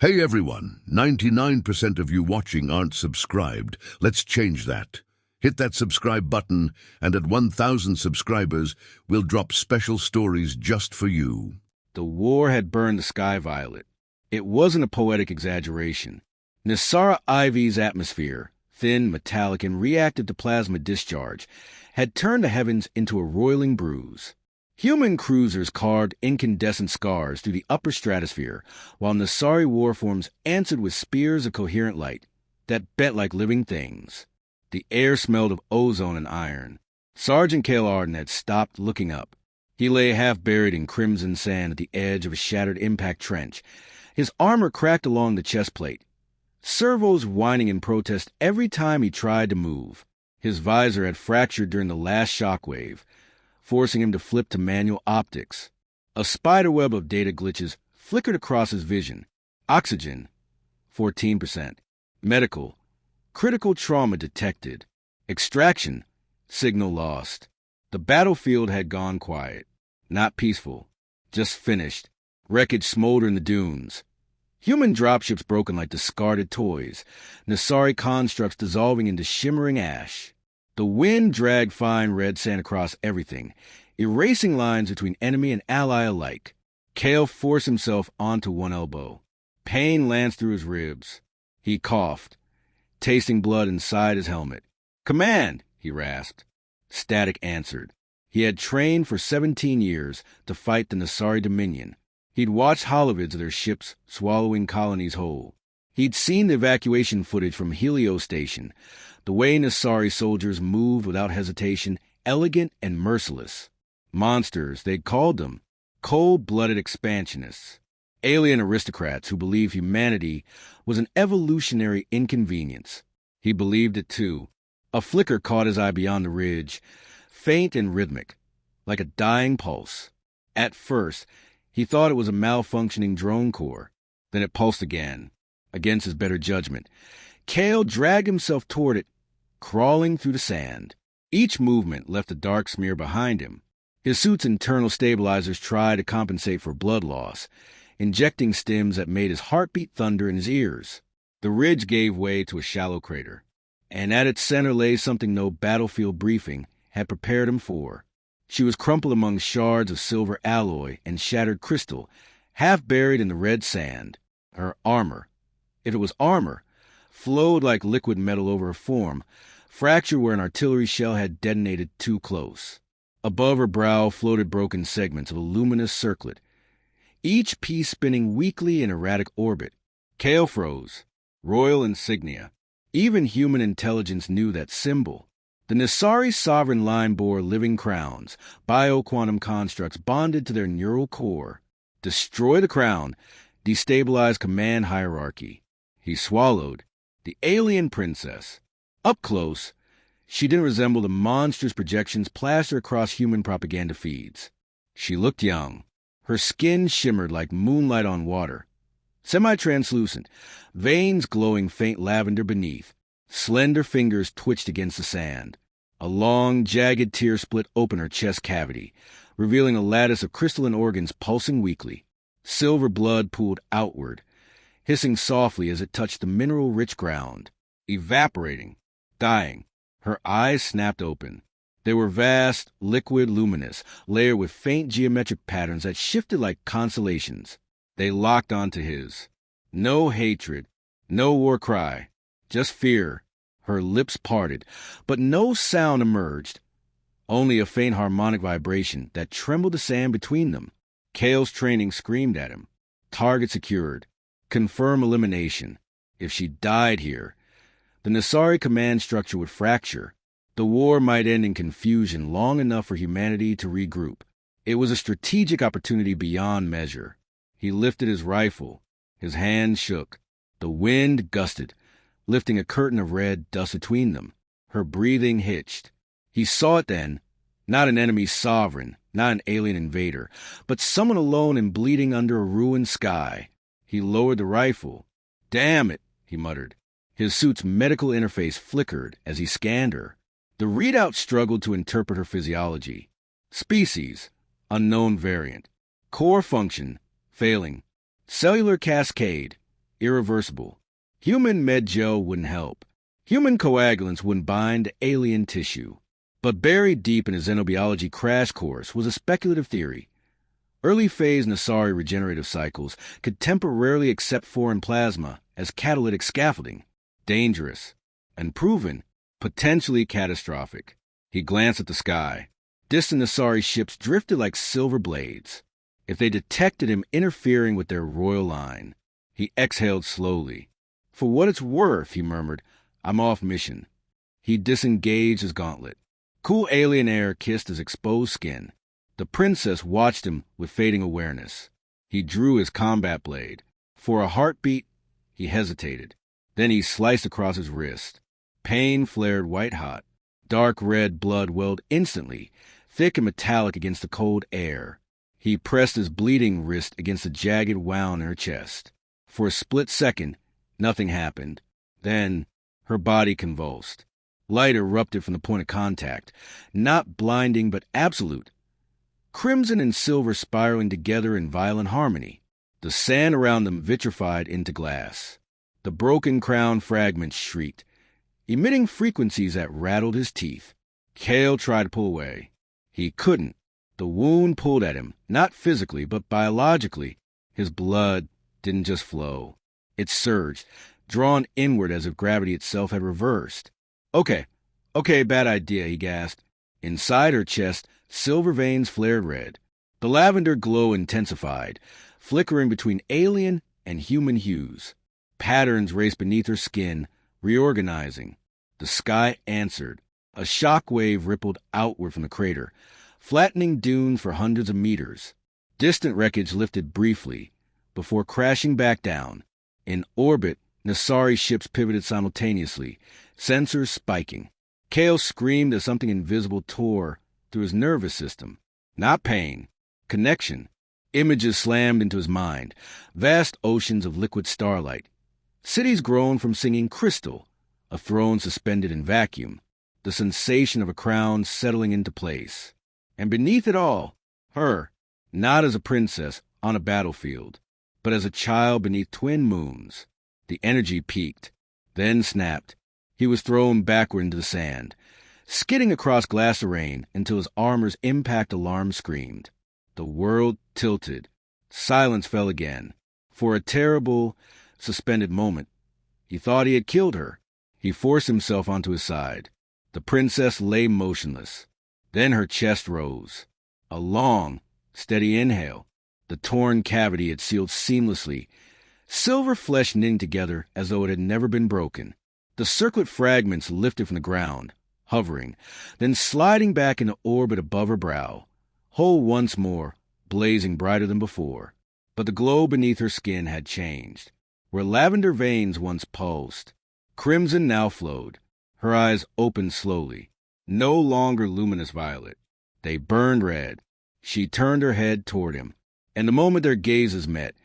Hey everyone, 99% of you watching aren't subscribed. Let's change that. Hit that subscribe button, and at 1,000 subscribers, we'll drop special stories just for you. The war had burned the sky violet. It wasn't a poetic exaggeration. Nisara Ivy's atmosphere, thin, metallic, and reactive to plasma discharge, had turned the heavens into a roiling bruise. Human cruisers carved incandescent scars through the upper stratosphere, while Nisari warforms answered with spears of coherent light that bent like living things. The air smelled of ozone and iron. Sergeant Cale Arden had stopped looking up. He lay half buried in crimson sand at the edge of a shattered impact trench. His armor cracked along the chest plate, servos whining in protest every time he tried to move. His visor had fractured during the last shockwave, forcing him to flip to manual optics. A spiderweb of data glitches flickered across his vision. Oxygen, 14%. Medical, critical trauma detected. Extraction, signal lost. The battlefield had gone quiet. Not peaceful, just finished. Wreckage smoldered in the dunes. Human dropships broken like discarded toys. Nisari constructs dissolving into shimmering ash. The wind dragged fine red sand across everything, erasing lines between enemy and ally alike. Cale forced himself onto one elbow. Pain lanced through his ribs. He coughed, tasting blood inside his helmet. "Command!" he rasped. Static answered. He had trained for 17 years to fight the Nisari Dominion. He'd watched holovids of their ships swallowing colonies whole. He'd seen the evacuation footage from Helio Station, the way Nisari soldiers moved without hesitation, elegant and merciless. Monsters, they'd called them, cold-blooded expansionists, alien aristocrats who believed humanity was an evolutionary inconvenience. He believed it too. A flicker caught his eye beyond the ridge, faint and rhythmic, like a dying pulse. At first, he thought it was a malfunctioning drone core. Then it pulsed again, against his better judgment. Cale dragged himself toward it, crawling through the sand. Each movement left a dark smear behind him. His suit's internal stabilizers tried to compensate for blood loss, injecting stims that made his heartbeat thunder in his ears. The ridge gave way to a shallow crater, and at its center lay something no battlefield briefing had prepared him for. She was crumpled among shards of silver alloy and shattered crystal, half buried in the red sand. Her armor, if it was armor, flowed like liquid metal over her form, fractured where an artillery shell had detonated too close. Above her brow floated broken segments of a luminous circlet, each piece spinning weakly in erratic orbit. Cale froze. Royal insignia. Even human intelligence knew that symbol. The Nisari sovereign line bore living crowns, bioquantum constructs bonded to their neural core. Destroy the crown, destabilize command hierarchy. He swallowed. The alien princess. Up close, she didn't resemble the monstrous projections plastered across human propaganda feeds. She looked young. Her skin shimmered like moonlight on water. Semi-translucent, veins glowing faint lavender beneath. Slender fingers twitched against the sand. A long, jagged tear split open her chest cavity, revealing a lattice of crystalline organs pulsing weakly. Silver blood pooled outward, hissing softly as it touched the mineral-rich ground. Evaporating, dying. Her eyes snapped open. They were vast, liquid, luminous, layered with faint geometric patterns that shifted like constellations. They locked onto his. No hatred, no war cry, just fear. Her lips parted, but no sound emerged, only a faint harmonic vibration that trembled the sand between them. Cale's training screamed at him. Target secured. Confirm elimination. If she died here, the Nisari command structure would fracture. The war might end in confusion long enough for humanity to regroup. It was a strategic opportunity beyond measure. He lifted his rifle. His hand shook. The wind gusted, lifting a curtain of red dust between them. Her breathing hitched. He saw it then. Not an enemy sovereign, not an alien invader, but someone alone and bleeding under a ruined sky. He lowered the rifle. "Damn it," he muttered. His suit's medical interface flickered as he scanned her. The readout struggled to interpret her physiology. Species, unknown variant. Core function, failing. Cellular cascade, irreversible. Human med gel wouldn't help. Human coagulants wouldn't bind to alien tissue. But buried deep in a xenobiology crash course was a speculative theory. Early-phase Nassari regenerative cycles could temporarily accept foreign plasma as catalytic scaffolding. Dangerous. And proven potentially catastrophic. He glanced at the sky. Distant Nassari ships drifted like silver blades. If they detected him interfering with their royal line, he exhaled slowly. For what it's worth, he murmured, I'm off mission. He disengaged his gauntlet. Cool alien air kissed his exposed skin. The princess watched him with fading awareness. He drew his combat blade. For a heartbeat, he hesitated. Then he sliced across his wrist. Pain flared white-hot. Dark red blood welled instantly, thick and metallic against the cold air. He pressed his bleeding wrist against the jagged wound in her chest. For a split second, nothing happened. Then, her body convulsed. Light erupted from the point of contact, not blinding but absolute. Crimson and silver spiraling together in violent harmony. The sand around them vitrified into glass. The broken crown fragments shrieked, emitting frequencies that rattled his teeth. Kale tried to pull away. He couldn't. The wound pulled at him, not physically, but biologically. His blood didn't just flow. It surged, drawn inward as if gravity itself had reversed. Okay, bad idea, he gasped. Inside her chest, silver veins flared red. The lavender glow intensified, flickering between alien and human hues. Patterns raced beneath her skin, reorganizing. The sky answered. A shock wave rippled outward from the crater, flattening dunes for hundreds of meters. Distant wreckage lifted briefly, before crashing back down. In orbit, Nassari ships pivoted simultaneously, sensors spiking. Kale screamed as something invisible tore through his nervous system. Not pain. Connection. Images slammed into his mind. Vast oceans of liquid starlight. Cities grown from singing crystal. A throne suspended in vacuum. The sensation of a crown settling into place. And beneath it all, her, not as a princess on a battlefield, but as a child beneath twin moons. The energy peaked, then snapped. He was thrown backward into the sand, skidding across glass terrain until his armor's impact alarm screamed. The world tilted. Silence fell again. For a terrible, suspended moment, he thought he had killed her. He forced himself onto his side. The princess lay motionless. Then her chest rose. A long, steady inhale. The torn cavity had sealed seamlessly, silver flesh knitting together as though it had never been broken. The circlet fragments lifted from the ground, hovering, then sliding back into orbit above her brow, whole once more, blazing brighter than before. But the glow beneath her skin had changed. Where lavender veins once pulsed, crimson now flowed. Her eyes opened slowly, no longer luminous violet. They burned red. She turned her head toward him, and the moment their gazes met,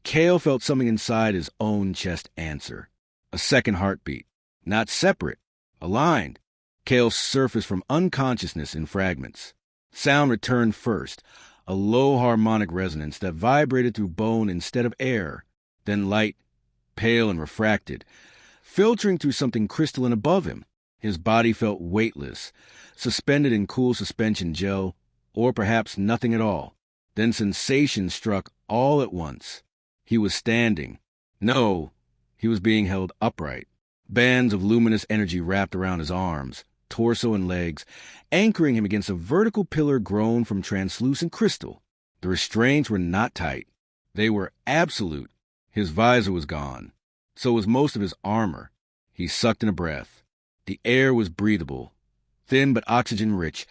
Kale felt something inside his own chest answer. A second heartbeat. Not separate. Aligned. Kale surfaced from unconsciousness in fragments. Sound returned first, a low harmonic resonance that vibrated through bone instead of air. Then light, pale and refracted, filtering through something crystalline above him. His body felt weightless, suspended in cool suspension gel, or perhaps nothing at all. Then sensation struck all at once. He was standing. No, he was being held upright. Bands of luminous energy wrapped around his arms, torso and legs, anchoring him against a vertical pillar grown from translucent crystal. The restraints were not tight. They were absolute. His visor was gone. So was most of his armor. He sucked in a breath. The air was breathable, thin but oxygen-rich,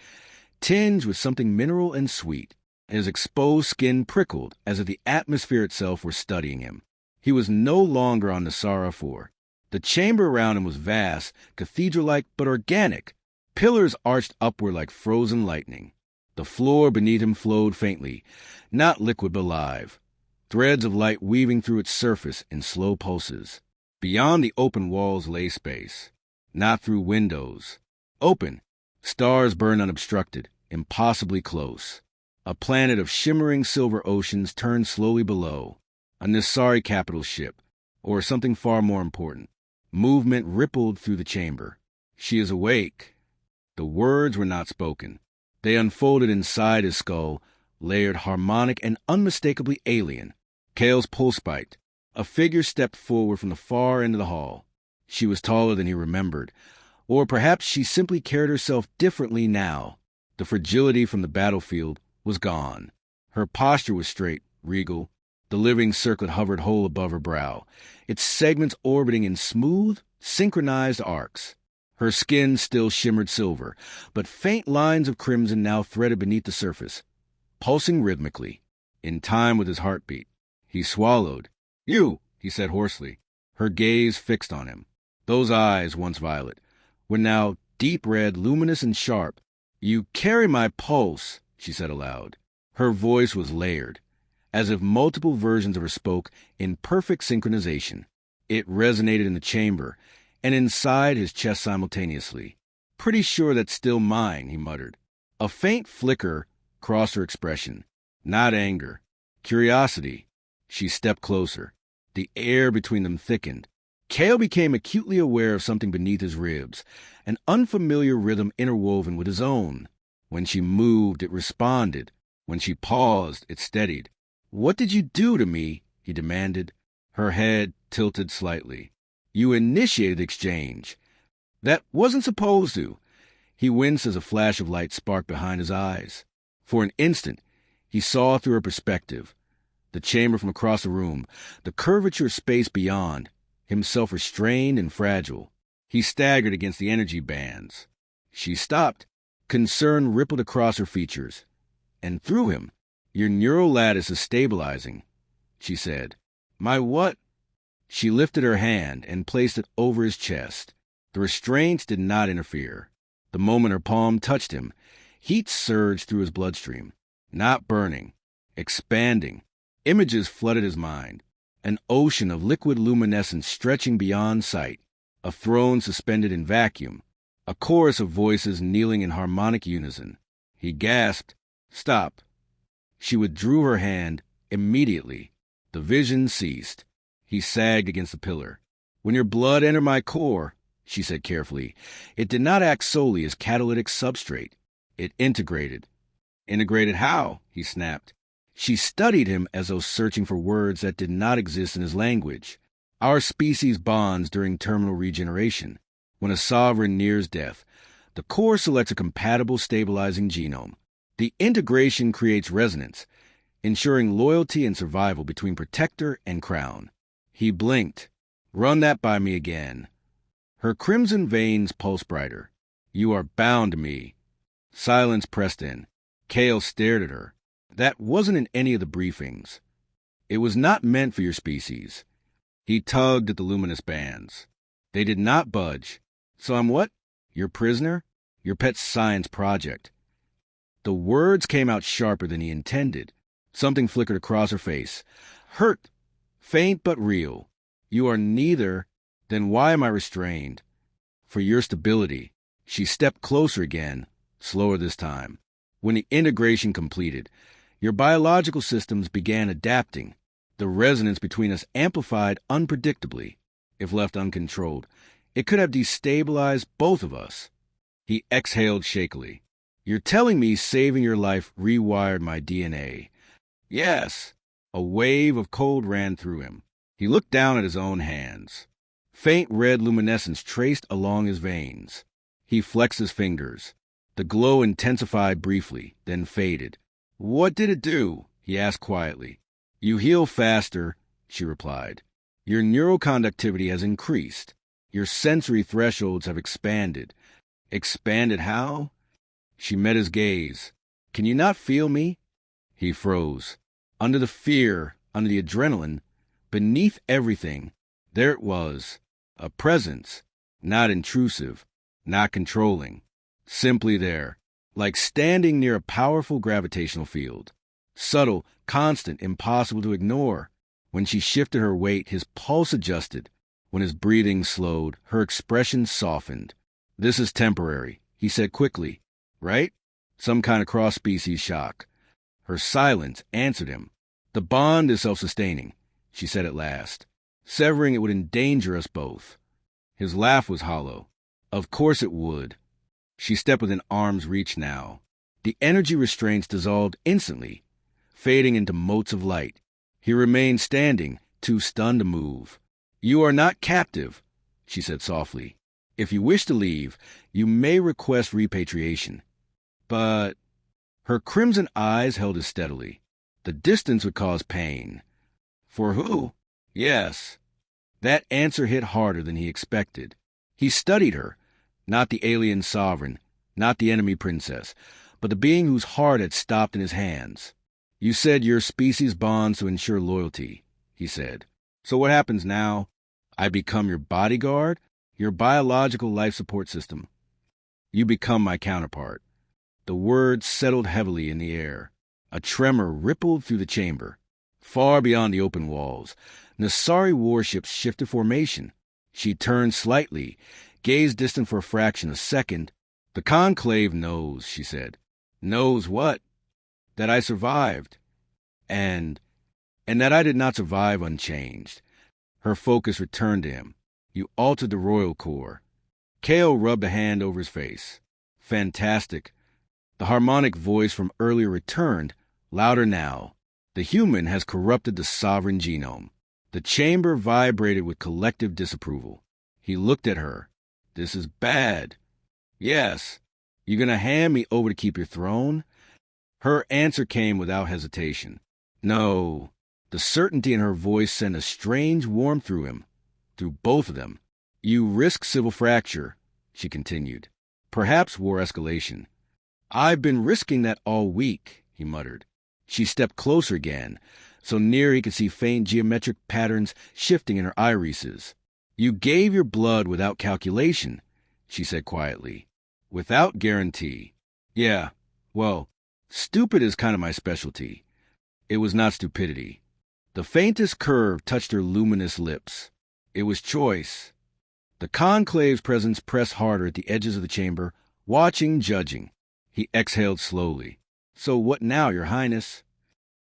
tinged with something mineral and sweet. His exposed skin prickled as if the atmosphere itself were studying him. He was no longer on Nassara 4. The chamber around him was vast, cathedral-like but organic. Pillars arched upward like frozen lightning. The floor beneath him flowed faintly, not liquid but live. Threads of light weaving through its surface in slow pulses. Beyond the open walls lay space. Not through windows. Open. Stars burned unobstructed, impossibly close. A planet of shimmering silver oceans turned slowly below. A Nassari capital ship. or something far more important. Movement rippled through the chamber. She is awake. The words were not spoken. They unfolded inside his skull, layered, harmonic, and unmistakably alien. Cale's pulse spiked. A figure stepped forward from the far end of the hall. She was taller than he remembered, or perhaps she simply carried herself differently now. The fragility from the battlefield was gone. Her posture was straight, regal. The living circlet hovered whole above her brow, its segments orbiting in smooth, synchronized arcs. Her skin still shimmered silver, but faint lines of crimson now threaded beneath the surface, pulsing rhythmically, in time with his heartbeat. He swallowed. "You," he said hoarsely, her gaze fixed on him. Those eyes, once violet, were now deep red, luminous and sharp. "You carry my pulse," she said aloud. Her voice was layered, as if multiple versions of her spoke in perfect synchronization. It resonated in the chamber and inside his chest simultaneously. "Pretty sure that's still mine," he muttered. A faint flicker crossed her expression. Not anger. Curiosity. She stepped closer. The air between them thickened. Cale became acutely aware of something beneath his ribs, an unfamiliar rhythm interwoven with his own. When she moved, it responded. When she paused, it steadied. "What did you do to me?" he demanded. Her head tilted slightly. "You initiated the exchange." "That wasn't supposed to." He winced as a flash of light sparked behind his eyes. For an instant, he saw through her perspective. The chamber from across the room, the curvature of space beyond, himself restrained and fragile. He staggered against the energy bands. She stopped. Concern rippled across her features. "And through him, your neural lattice is stabilizing," she said. "My what?" She lifted her hand and placed it over his chest. The restraints did not interfere. The moment her palm touched him, heat surged through his bloodstream. Not burning, expanding. Images flooded his mind. An ocean of liquid luminescence stretching beyond sight. A throne suspended in vacuum. A chorus of voices kneeling in harmonic unison. He gasped, "Stop." She withdrew her hand immediately. The vision ceased. He sagged against the pillar. "When your blood entered my core," she said carefully, "it did not act solely as catalytic substrate. It integrated." "Integrated how?" he snapped. She studied him as though searching for words that did not exist in his language. "Our species bonds during terminal regeneration. When a sovereign nears death, the core selects a compatible stabilizing genome. The integration creates resonance, ensuring loyalty and survival between protector and crown." He blinked. "Run that by me again." Her crimson veins pulsed brighter. "You are bound to me." Silence pressed in. Cale stared at her. "That wasn't in any of the briefings. It was not meant for your species." He tugged at the luminous bands. They did not budge. "So I'm what? Your prisoner? Your pet science project?" The words came out sharper than he intended. Something flickered across her face. "Hurt. Faint but real. You are neither. Then why am I restrained?" "For your stability." She stepped closer again, slower this time. "When the integration completed, your biological systems began adapting. The resonance between us amplified unpredictably. If left uncontrolled, it could have destabilized both of us." He exhaled shakily. "You're telling me saving your life rewired my DNA?" "Yes." A wave of cold ran through him. He looked down at his own hands. Faint red luminescence traced along his veins. He flexed his fingers. The glow intensified briefly, then faded. "What did it do?" he asked quietly. "You heal faster," she replied. "Your neural conductivity has increased. Your sensory thresholds have expanded." "Expanded how?" She met his gaze. "Can you not feel me?" He froze. Under the fear, under the adrenaline, beneath everything, there it was. A presence, not intrusive, not controlling. Simply there, like standing near a powerful gravitational field. Subtle, constant, impossible to ignore. When she shifted her weight, his pulse adjusted. When his breathing slowed, her expression softened. "This is temporary," he said quickly. "Right? Some kind of cross-species shock." Her silence answered him. "The bond is self-sustaining," she said at last. Severing it would endanger us both. His laugh was hollow. Of course it would. She stepped within arm's reach now. The energy restraints dissolved instantly, fading into motes of light. He remained standing, too stunned to move. "You are not captive," she said softly. "If you wish to leave, you may request repatriation." But her crimson eyes held us steadily. The distance would cause pain. For who? Yes. That answer hit harder than he expected. He studied her, not the alien sovereign, not the enemy princess, but the being whose heart had stopped in his hands. "You said your species bonds to ensure loyalty," he said. "So what happens now? I become your bodyguard, your biological life support system. You become my counterpart." The words settled heavily in the air. A tremor rippled through the chamber. Far beyond the open walls, Nasari warships shifted formation. She turned slightly, gazed distant for a fraction of a second. "The Conclave knows," she said. "Knows what?" "That I survived. And that I did not survive unchanged." Her focus returned to him. "You altered the Royal Corps." Kale rubbed a hand over his face. "Fantastic." The harmonic voice from earlier returned, louder now. "The human has corrupted the sovereign genome." The chamber vibrated with collective disapproval. He looked at her. "This is bad." "Yes." "You gonna hand me over to keep your throne?" Her answer came without hesitation. "No." The certainty in her voice sent a strange warmth through him, through both of them. "You risk civil fracture," she continued. "Perhaps war escalation." "I've been risking that all week," he muttered. She stepped closer again, so near he could see faint geometric patterns shifting in her irises. "You gave your blood without calculation," she said quietly. "Without guarantee." "Yeah, well, stupid is kind of my specialty." It was not stupidity. The faintest curve touched her luminous lips. It was choice. The Conclave's presence pressed harder at the edges of the chamber, watching, judging. He exhaled slowly. "So what now, Your Highness?"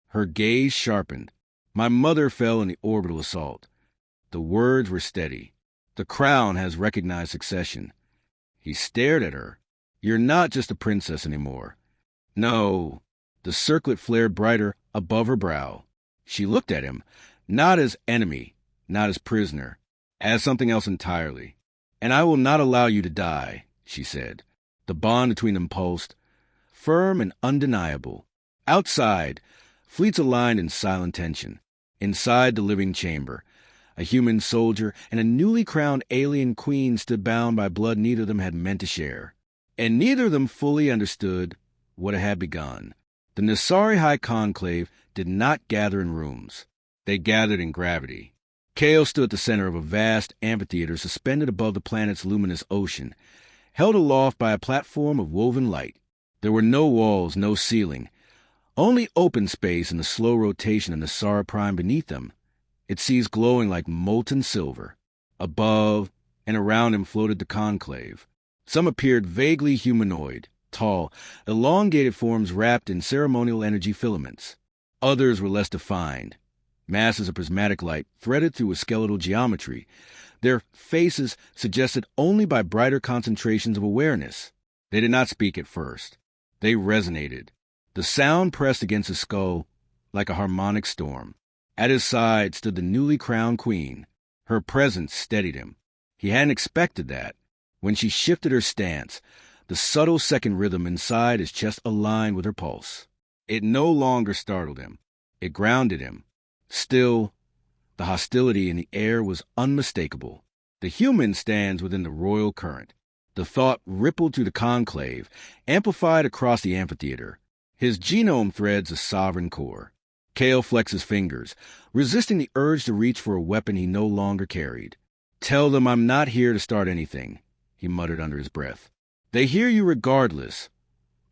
Her gaze sharpened. "My mother fell in the orbital assault." The words were steady. "The crown has recognized succession." He stared at her. "You're not just a princess anymore." "No." The circlet flared brighter above her brow. She looked at him, not as enemy, not as prisoner, as something else entirely. "And I will not allow you to die," she said. The bond between them pulsed, firm and undeniable. Outside, fleets aligned in silent tension. Inside the living chamber, a human soldier and a newly crowned alien queen stood bound by blood neither of them had meant to share. And neither of them fully understood what had begun. The Nasari High Conclave did not gather in rooms. They gathered in gravity. Kale stood at the center of a vast amphitheater suspended above the planet's luminous ocean, held aloft by a platform of woven light. There were no walls, no ceiling, only open space and the slow rotation of Nasara Prime beneath them, its seas glowing like molten silver. Above and around him floated the Conclave. Some appeared vaguely humanoid, tall, elongated forms wrapped in ceremonial energy filaments. Others were less defined, masses of prismatic light threaded through a skeletal geometry, their faces suggested only by brighter concentrations of awareness. They did not speak at first. They resonated. The sound pressed against his skull like a harmonic storm. At his side stood the newly crowned queen. Her presence steadied him. He hadn't expected that. When she shifted her stance, the subtle second rhythm inside his chest aligned with her pulse. It no longer startled him. It grounded him. Still, the hostility in the air was unmistakable. The human stands within the royal current. The thought rippled through the conclave, amplified across the amphitheater. His genome threads a sovereign core. Kale flexed his fingers, resisting the urge to reach for a weapon he no longer carried. "Tell them I'm not here to start anything," he muttered under his breath. "They hear you regardless,"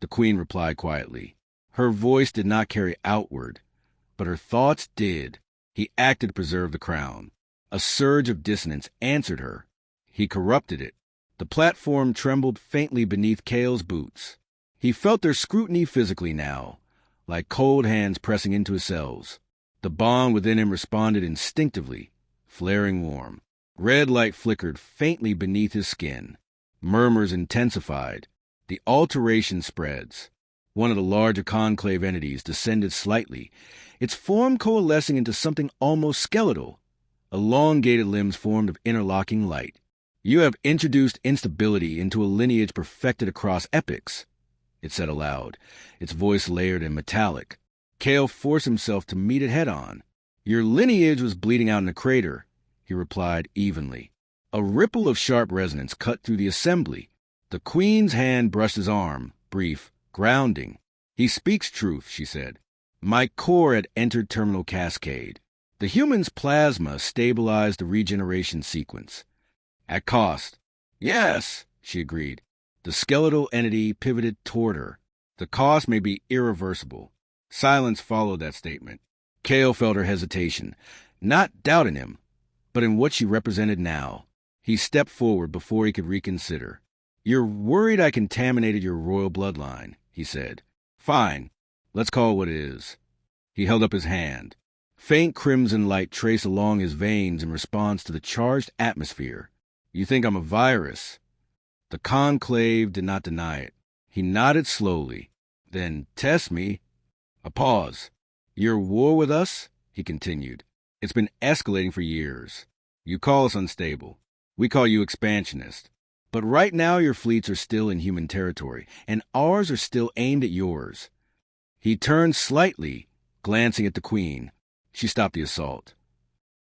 the queen replied quietly. Her voice did not carry outward, but her thoughts did. He acted to preserve the crown. A surge of dissonance answered her. He corrupted it. The platform trembled faintly beneath Kale's boots. He felt their scrutiny physically now, like cold hands pressing into his cells. The bond within him responded instinctively, flaring warm. Red light flickered faintly beneath his skin. Murmurs intensified. The alteration spreads. One of the larger conclave entities descended slightly, its form coalescing into something almost skeletal. Elongated limbs formed of interlocking light. You have introduced instability into a lineage perfected across epochs, it said aloud, its voice layered and metallic. Kale forced himself to meet it head-on. Your lineage was bleeding out in a crater, he replied evenly. A ripple of sharp resonance cut through the assembly. The Queen's hand brushed his arm, brief, grounding. He speaks truth, she said. My core had entered terminal cascade. The human's plasma stabilized the regeneration sequence. At cost. Yes, she agreed. The skeletal entity pivoted toward her. The cost may be irreversible. Silence followed that statement. Kale felt her hesitation, not doubt in him, but in what she represented now. He stepped forward before he could reconsider. You're worried I contaminated your royal bloodline, he said. Fine, let's call it what it is. He held up his hand. Faint crimson light traced along his veins in response to the charged atmosphere. You think I'm a virus? The conclave did not deny it. He nodded slowly. Then test me. A pause. Your war with us? He continued. It's been escalating for years. You call us unstable. We call you expansionist. But right now your fleets are still in human territory, and ours are still aimed at yours. He turned slightly, glancing at the Queen. She stopped the assault.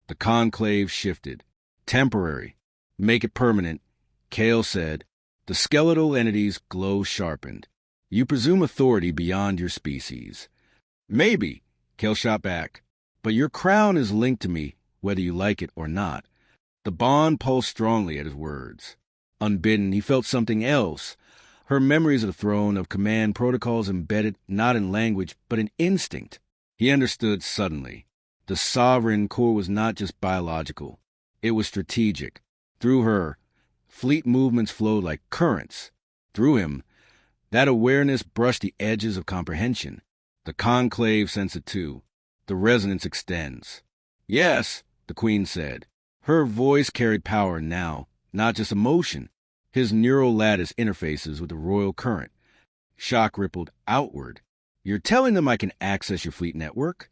The conclave shifted. Temporary. Make it permanent, Kale said. The skeletal entity's glow sharpened. You presume authority beyond your species. Maybe, Kale shot back. But your crown is linked to me, whether you like it or not. The bond pulsed strongly at his words. Unbidden, he felt something else. Her memories of the throne, of command protocols embedded not in language, but in instinct. He understood suddenly. The sovereign core was not just biological. It was strategic. Through her, fleet movements flowed like currents. Through him, that awareness brushed the edges of comprehension. The conclave sensed it too. The resonance extends. Yes, the Queen said. Her voice carried power now, not just emotion. His neural lattice interfaces with the royal current. Shock rippled outward. You're telling them I can access your fleet network?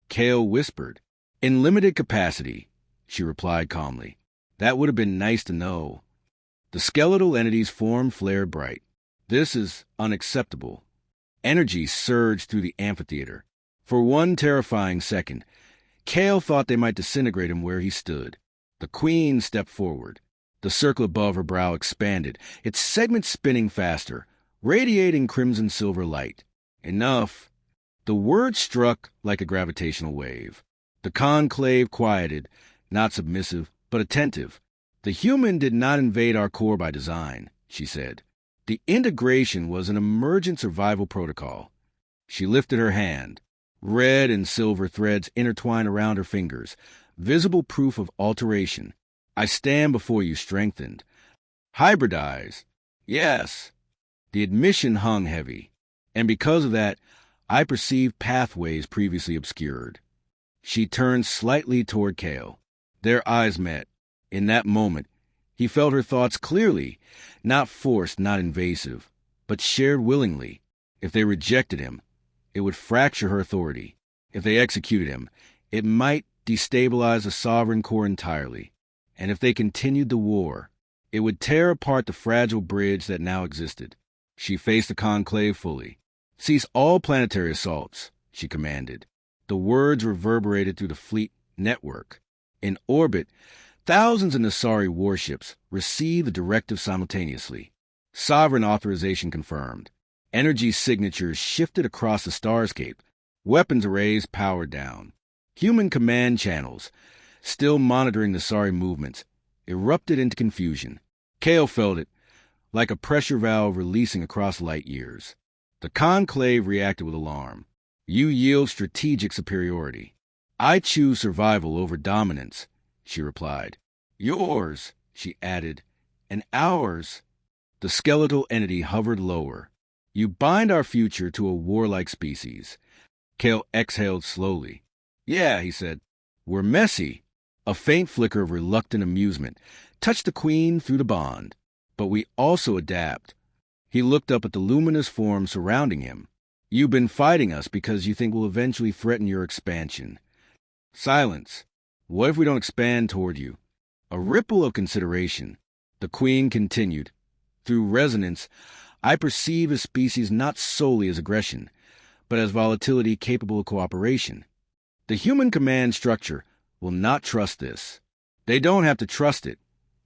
Kale whispered. In limited capacity, she replied calmly. That would have been nice to know. The skeletal entity's form flared bright. This is unacceptable. Energy surged through the amphitheater. For one terrifying second, Kale thought they might disintegrate him where he stood. The Queen stepped forward. The circle above her brow expanded, its segments spinning faster, radiating crimson-silver light. Enough. The word struck like a gravitational wave. The conclave quieted, not submissive, but attentive. The human did not invade our core by design, she said. The integration was an emergent survival protocol. She lifted her hand. Red and silver threads intertwined around her fingers, visible proof of alteration. I stand before you strengthened. Hybridize. Yes. The admission hung heavy, and because of that, I perceived pathways previously obscured. She turned slightly toward Kale. Their eyes met. In that moment, he felt her thoughts clearly, not forced, not invasive, but shared willingly. If they rejected him, it would fracture her authority. If they executed him, it might destabilize the sovereign core entirely. And if they continued the war, it would tear apart the fragile bridge that now existed. She faced the conclave fully. Cease all planetary assaults, she commanded. The words reverberated through the fleet network. In orbit, thousands of Nassari warships received the directive simultaneously. Sovereign authorization confirmed. Energy signatures shifted across the starscape. Weapons arrays powered down. Human command channels, still monitoring Nassari movements, erupted into confusion. Kale felt it, like a pressure valve releasing across light years. The conclave reacted with alarm. You yield strategic superiority. I choose survival over dominance, she replied. Yours, she added, and ours. The skeletal entity hovered lower. You bind our future to a warlike species. Kale exhaled slowly. Yeah, he said. We're messy, A faint flicker of reluctant amusement touched the Queen through the bond. But we also adapt. He looked up at the luminous form surrounding him. You've been fighting us because you think we'll eventually threaten your expansion. Silence. What if we don't expand toward you? A ripple of consideration. The Queen continued. Through resonance, I perceive a species not solely as aggression, but as volatility capable of cooperation. The human command structure will not trust this. They don't have to trust it,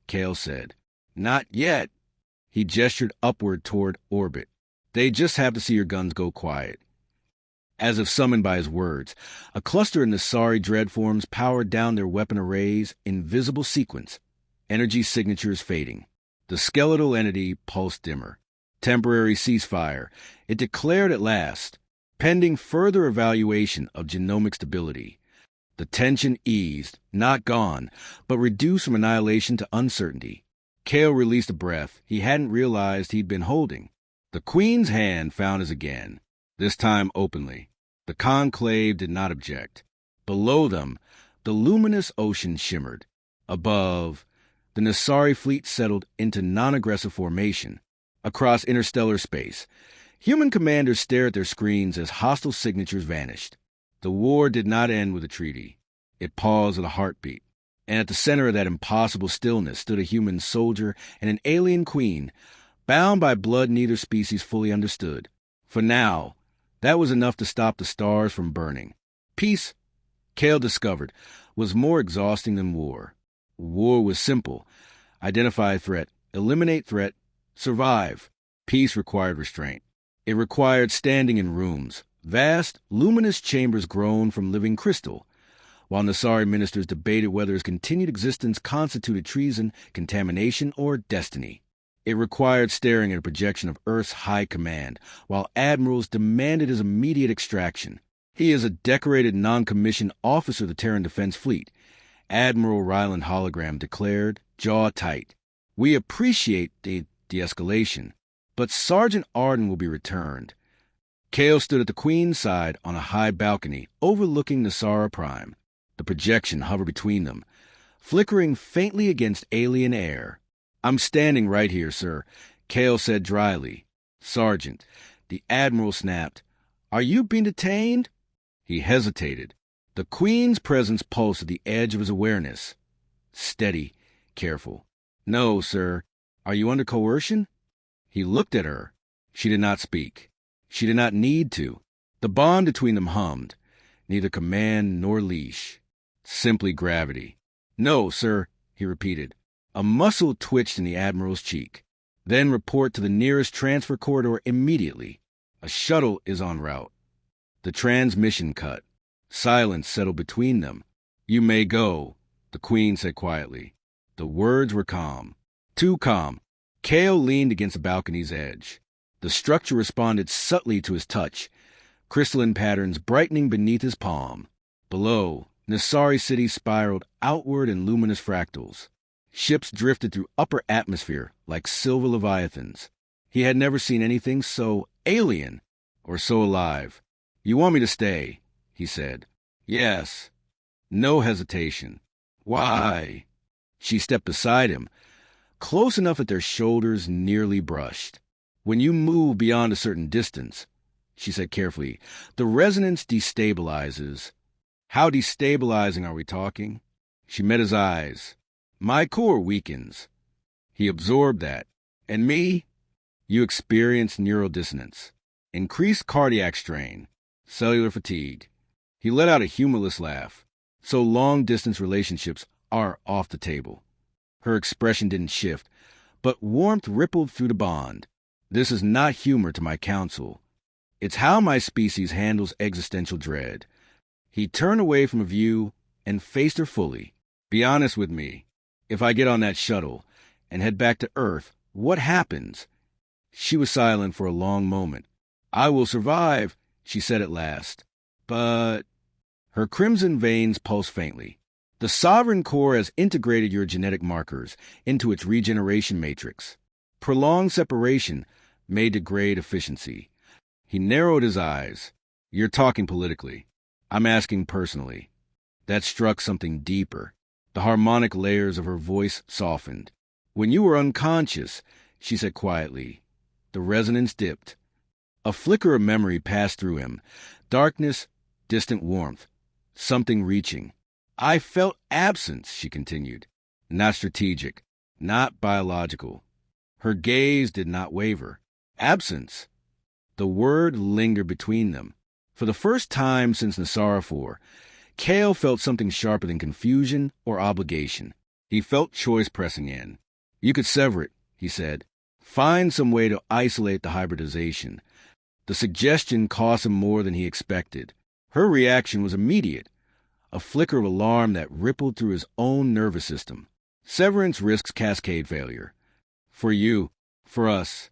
Kale said. Not yet. He gestured upward toward orbit. They just have to see your guns go quiet. As if summoned by his words, a cluster of Nasari dreadforms powered down their weapon arrays in visible sequence, energy signatures fading. The skeletal entity pulsed dimmer. Temporary ceasefire, it declared at last, pending further evaluation of genomic stability. The tension eased, not gone, but reduced from annihilation to uncertainty. Kale released a breath he hadn't realized he'd been holding. The Queen's hand found his again, this time openly. The conclave did not object. Below them, the luminous ocean shimmered. Above, the Nasari fleet settled into non-aggressive formation. Across interstellar space, human commanders stared at their screens as hostile signatures vanished. The war did not end with a treaty. It paused with a heartbeat. And at the center of that impossible stillness stood a human soldier and an alien queen, bound by blood neither species fully understood. For now, that was enough to stop the stars from burning. Peace, Kale discovered, was more exhausting than war. War was simple. Identify threat, eliminate threat, survive. Peace required restraint. It required standing in rooms. Vast, luminous chambers grown from living crystal, while Nasari ministers debated whether his continued existence constituted treason, contamination, or destiny. It required staring at a projection of Earth's high command, while admirals demanded his immediate extraction. He is a decorated non-commissioned officer of the Terran Defense Fleet, Admiral Ryland Hologram declared, jaw tight. We appreciate the de-escalation, but Sergeant Arden will be returned. Kale stood at the Queen's side on a high balcony overlooking Nasara Prime. The projection hovered between them, flickering faintly against alien air. I'm standing right here, sir, Kale said dryly. Sergeant, the Admiral snapped. Are you being detained? He hesitated. The Queen's presence pulsed at the edge of his awareness. Steady, careful. No, sir. Are you under coercion? He looked at her. She did not speak. She did not need to. The bond between them hummed. Neither command nor leash. Simply gravity. No, sir, he repeated. A muscle twitched in the Admiral's cheek. Then report to the nearest transfer corridor immediately. A shuttle is en route. The transmission cut. Silence settled between them. You may go, the Queen said quietly. The words were calm. Too calm. Kale leaned against the balcony's edge. The structure responded subtly to his touch, crystalline patterns brightening beneath his palm. Below, Nasari City spiraled outward in luminous fractals. Ships drifted through upper atmosphere like silver leviathans. He had never seen anything so alien or so alive. You want me to stay, he said. Yes. No hesitation. Why? She stepped beside him, close enough that their shoulders nearly brushed. When you move beyond a certain distance, she said carefully, the resonance destabilizes. How destabilizing are we talking? She met his eyes. My core weakens. He absorbed that. And me? You experience neural dissonance, increased cardiac strain, cellular fatigue. He let out a humorless laugh. So long-distance relationships are off the table. Her expression didn't shift, but warmth rippled through the bond. This is not humor to my counsel. It's how my species handles existential dread. He turned away from a view and faced her fully. Be honest with me. If I get on that shuttle and head back to Earth, what happens? She was silent for a long moment. I will survive, she said at last. But... Her crimson veins pulsed faintly. The Sovereign Core has integrated your genetic markers into its regeneration matrix. Prolonged separation may degrade efficiency. He narrowed his eyes. You're talking politically. I'm asking personally. That struck something deeper. The harmonic layers of her voice softened. "When you were unconscious," she said quietly. The resonance dipped. A flicker of memory passed through him. Darkness, distant warmth, something reaching. "I felt absence," she continued. "Not strategic, not biological." Her gaze did not waver. Absence. The word lingered between them. For the first time since Nassara IV, Kale felt something sharper than confusion or obligation. He felt choice pressing in. "You could sever it," he said. "Find some way to isolate the hybridization." The suggestion cost him more than he expected. Her reaction was immediate, a flicker of alarm that rippled through his own nervous system. Severance risks cascade failure. For you, for us.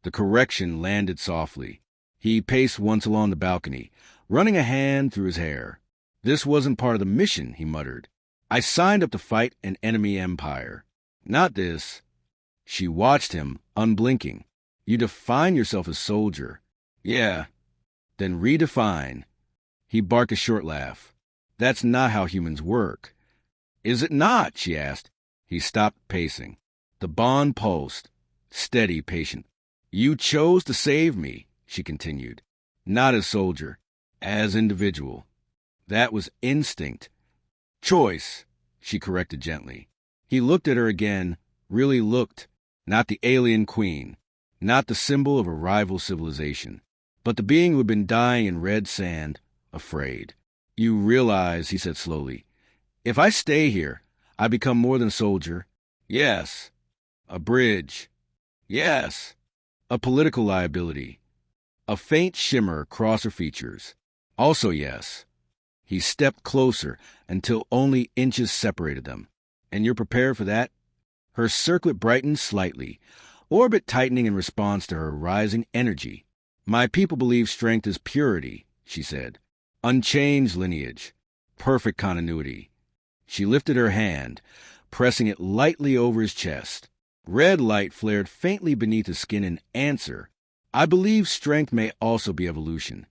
The correction landed softly. He paced once along the balcony, running a hand through his hair. "This wasn't part of the mission," he muttered. "I signed up to fight an enemy empire. Not this." She watched him, unblinking. "You define yourself as soldier." "Yeah." "Then redefine." He barked a short laugh. "That's not how humans work." "Is it not?" she asked. He stopped pacing. The bond pulsed, steady, patient. "You chose to save me," she continued. "Not as soldier, as individual." That was instinct. "Choice," she corrected gently. He looked at her again, really looked. Not the alien queen, not the symbol of a rival civilization, but the being who had been dying in red sand, afraid. "You realize," he said slowly, "if I stay here, I become more than a soldier." "Yes." "A bridge." "Yes." "A political liability." A faint shimmer across her features. "Also yes." He stepped closer until only inches separated them. "And you're prepared for that?" Her circlet brightened slightly, orbit tightening in response to her rising energy. "My people believe strength is purity," she said. "Unchanged lineage. Perfect continuity." She lifted her hand, pressing it lightly over his chest. Red light flared faintly beneath his skin in answer. "I believe strength may also be evolution."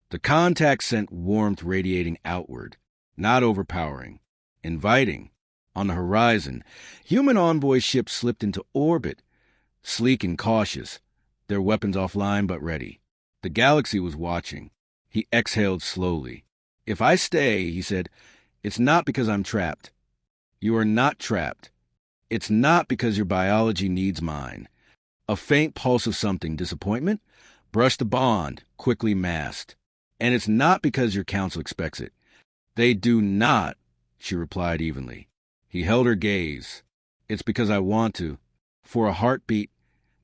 The contact sent warmth radiating outward, not overpowering, inviting. On the horizon, human envoy ships slipped into orbit, sleek and cautious, their weapons offline but ready. The galaxy was watching. He exhaled slowly. "If I stay," he said, "it's not because I'm trapped." "You are not trapped. It's not because your biology needs mine." A faint pulse of something, disappointment, brushed the bond, quickly masked. "And it's not because your council expects it." "They do not," she replied evenly. He held her gaze. "It's because I want to." For a heartbeat,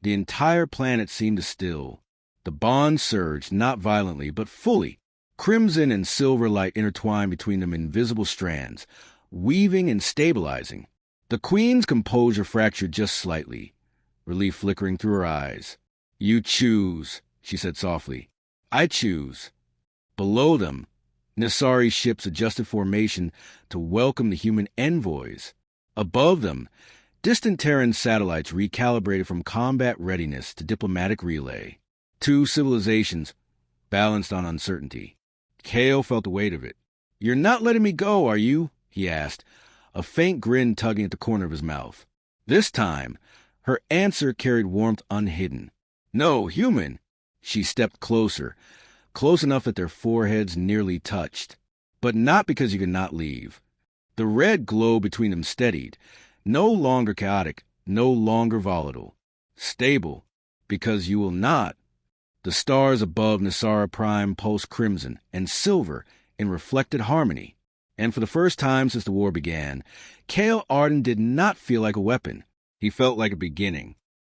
the entire planet seemed to still. The bond surged, not violently, but fully. Crimson and silver light intertwined between them invisible strands, weaving and stabilizing. The queen's composure fractured just slightly, relief flickering through her eyes. "You choose," she said softly. "I choose." Below them, Nassari's ships adjusted formation to welcome the human envoys. Above them, distant Terran satellites recalibrated from combat readiness to diplomatic relay. Two civilizations balanced on uncertainty. Kale felt the weight of it. "You're not letting me go, are you?" he asked, a faint grin tugging at the corner of his mouth. This time, her answer carried warmth unhidden. "No, human." She stepped closer, close enough that their foreheads nearly touched. "But not because you cannot leave." The red glow between them steadied, no longer chaotic, no longer volatile. "Stable, because you will not." The stars above Nassara Prime pulsed crimson and silver in reflected harmony. And for the first time since the war began, Kale Arden did not feel like a weapon. He felt like a beginning.